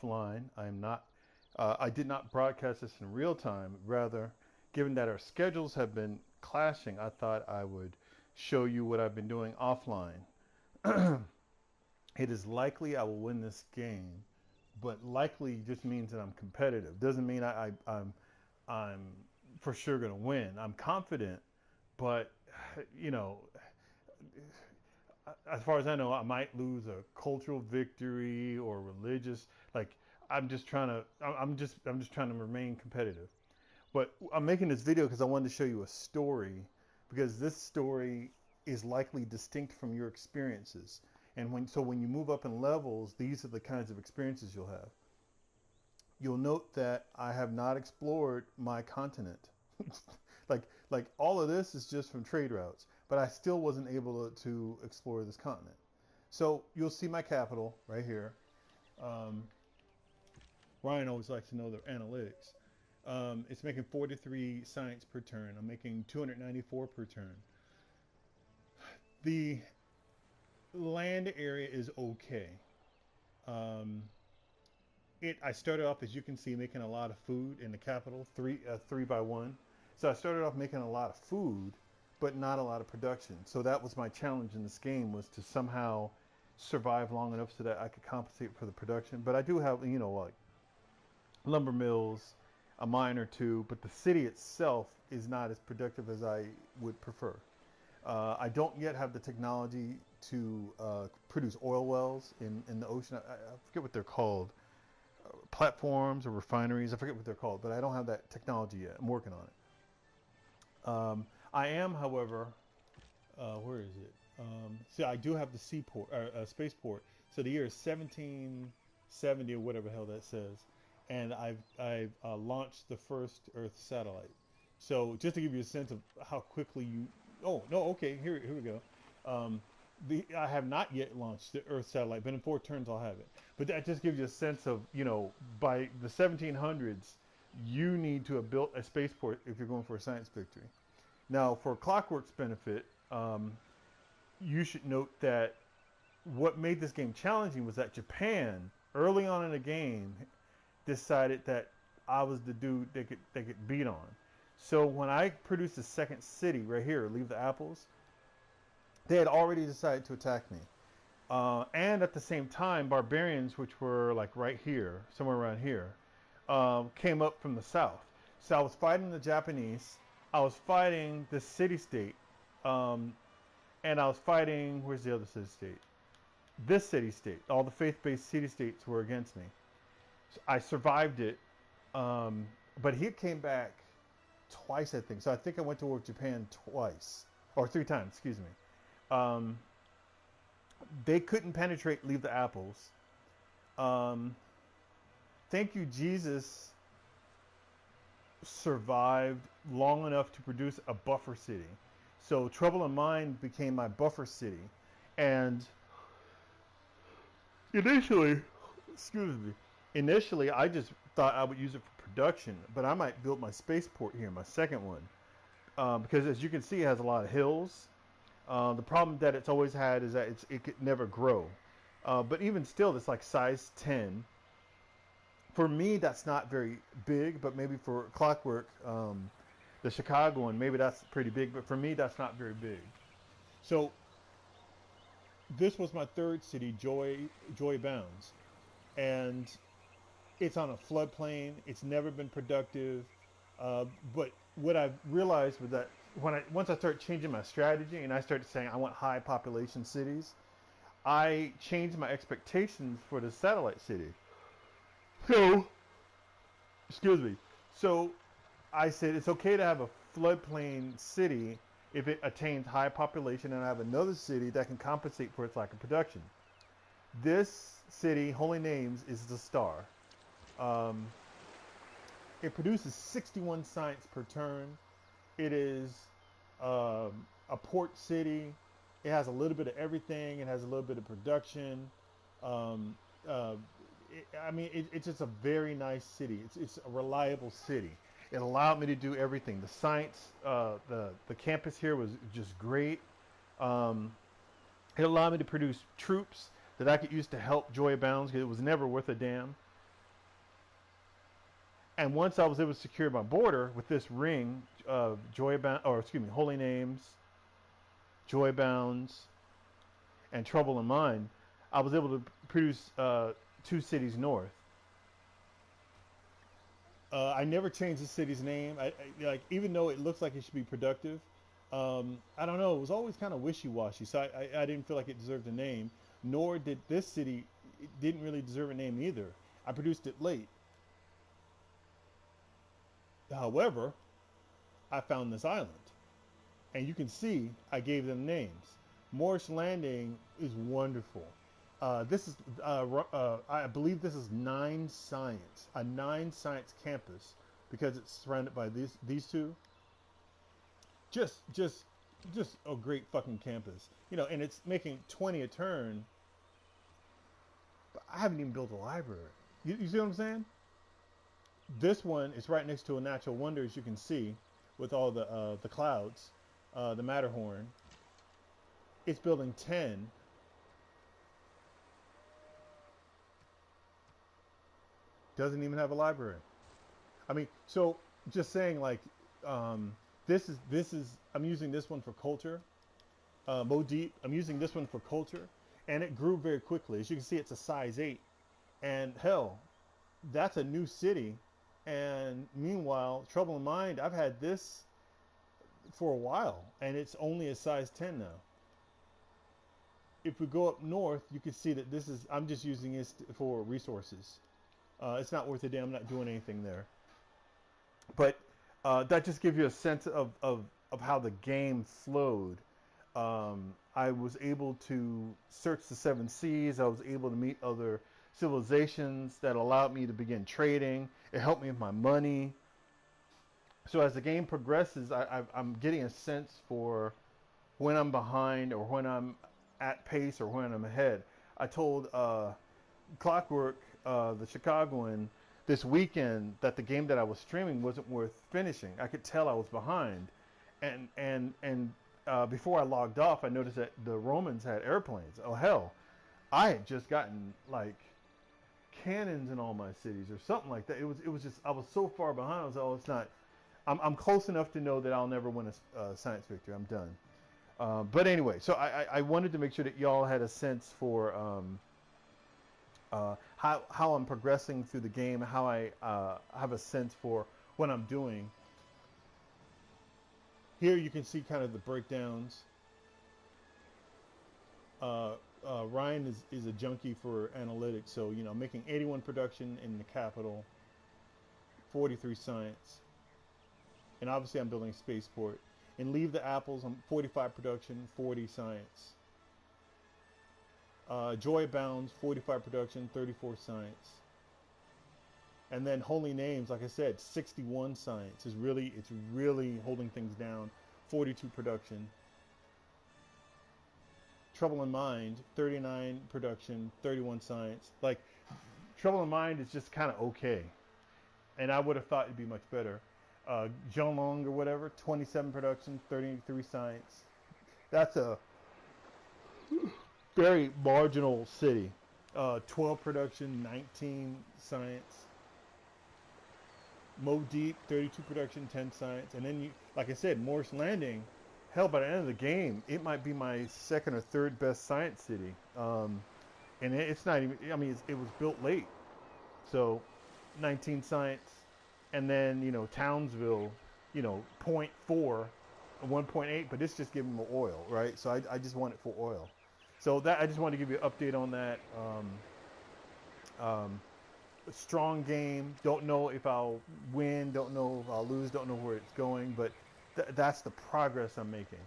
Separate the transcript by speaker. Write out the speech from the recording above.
Speaker 1: offline. I'm not. I did not broadcast this in real time. Rather, given that our schedules have been clashing, I thought I would show you what I've been doing offline. It is likely I will win this game, but likely just means that I'm competitive. Doesn't mean I'm for sure going to win. I'm confident, but you know, as far as I know, I might lose a cultural victory or religious. Like I'm just trying to. I'm just trying to remain competitive. But I'm making this video because I wanted to show you a story, because this story is likely distinct from your experiences. And when you move up in levels, these are the kinds of experiences you'll have. You'll note that I have not explored my continent. like all of this is just from trade routes, but I still wasn't able to explore this continent. So you'll see my capital right here. Um, Ryan always likes to know the analytics. It's making 43 science per turn. I'm making 294 per turn. The land area is okay. Um, I started off, as you can see, making a lot of food in the capital, three by one. So I started off making a lot of food, but not a lot of production. So that was my challenge in this game, was to somehow survive long enough so that I could compensate for the production. But I do have, like lumber mills, a mine or two, but the city itself is not as productive as I would prefer. I don't yet have the technology to produce oil wells in the ocean. I forget what they're called, platforms or refineries. I forget what they're called, but I don't have that technology yet. I'm working on it. I am, however, where is it? See, I do have the seaport, spaceport. So the year is 1770 or whatever the hell that says, and I've launched the first Earth satellite. So just to give you a sense of how quickly you. Oh no, okay, here we go. Um, I have not yet launched the Earth satellite, but in 4 turns I'll have it. But that just gives you a sense of, by the 1700s, you need to have built a spaceport if you're going for a science victory. Now, for Clockwork's benefit, you should note that what made this game challenging was that Japan, early on in the game, decided that I was the dude they could beat on. So when I produced the second city right here, leave the apples, they had already decided to attack me. And at the same time, barbarians, which were like right here, somewhere around here, came up from the south. So I was fighting the Japanese. I was fighting the city-state. And I was fighting, where's the other city-state? This city-state. All the faith-based city-states were against me. So I survived it. But he came back twice, I think. So I think I went to war with Japan twice. Or 3 times, excuse me. Um, they couldn't penetrate, leave the apples. Um, Thank you, Jesus survived long enough to produce a buffer city. So Trouble in Mind became my buffer city. And initially, excuse me, initially I just thought I would use it for production, but I might build my spaceport here, my second one. Because as you can see, it has a lot of hills. The problem that it's always had is that it could never grow. But even still, it's like size 10. For me, that's not very big, but maybe for Clockwork, the Chicago one, maybe that's pretty big. But for me, that's not very big. So this was my third city, Joy Bounds, and it's on a floodplain. It's never been productive. But what I've realized was that once I started changing my strategy and I started saying I want high population cities, I changed my expectations for the satellite city. So, excuse me. So I said it's okay to have a floodplain city if it attains high population, and I have another city that can compensate for its lack of production. This city, Holy Names, is the star. Um, it produces 61 science per turn. It is a port city. It has a little bit of everything. It has a little bit of production. Um, uh, it's just a very nice city. It's a reliable city. It allowed me to do everything. The science, the campus here was just great. Um, it allowed me to produce troops that I could use to help Joy Bounds, because it was never worth a damn. And once I was able to secure my border with this ring of Holy Names, Joy Bounds, and Trouble in Mind, I was able to produce 2 cities north. I never changed the city's name. Like, even though it looks like it should be productive, I don't know. It was always kind of wishy-washy, so I didn't feel like it deserved a name. Nor did this city. It didn't really deserve a name either. I produced it late. However, I found this island, and you can see I gave them names. Morris Landing is wonderful. This is, I believe this is 9 Science, a 9 Science campus, because it's surrounded by these two. Just a great fucking campus, and it's making 20 a turn. But I haven't even built a library. You see what I'm saying? This one is right next to a natural wonder, as you can see, with all the clouds, the Matterhorn. It's building 10. Doesn't even have a library. I mean, so just saying, like, this is. I'm using this one for culture. Mo Deep. I'm using this one for culture, and it grew very quickly. As you can see, it's a size 8, and hell, that's a new city. And meanwhile, Trouble in Mind, I've had this for a while, and it's only a size 10 now. If we go up north, you can see that this is. I'm just using this for resources. It's not worth a damn. I'm not doing anything there. But that just gives you a sense of how the game flowed. I was able to search the 7 seas. I was able to meet other civilizations that allowed me to begin trading. It helped me with my money. So as the game progresses, I'm getting a sense for when I'm behind or when I'm at pace or when I'm ahead. I told Clockwork, the Chicagoan, this weekend that the game that I was streaming wasn't worth finishing. I could tell I was behind, and before I logged off, I noticed that the Romans had airplanes. Oh hell, I had just gotten like cannons in all my cities or something like that. It was just I was so far behind. I was like, oh, it's not. I'm close enough to know that I'll never win a science victory. I'm done. But anyway, so I wanted to make sure that y'all had a sense for how I'm progressing through the game, how I have a sense for what I'm doing. Here you can see kind of the breakdowns. Ryan is a junkie for analytics, so making 81 production in the capital, 43 science, and obviously I'm building a spaceport. And Leave the Apples, I'm 45 production, 40 science. Joy Bounds, 45 production, 34 science. And then Holy Names, like I said, 61 science. It's really holding things down, 42 production. Trouble in Mind, 39 production, 31 science. Like, Trouble in Mind is just kind of okay. And I would have thought it'd be much better. Zhonglong or whatever, 27 production, 33 science. That's a very marginal city. 12 production, 19 science. Mo Deep, 32 production, 10 science. And then, like I said, Morris Landing, hell, by the end of the game, it might be my second or third best science city. And it's not even, I mean, it was built late. So, 19 science. And then, Townsville, 0.4, 1.8, but it's just giving them oil, right? So I just want it for oil. So I just wanted to give you an update on that. Strong game. Don't know if I'll win. Don't know if I'll lose. Don't know where it's going. But that's the progress I'm making.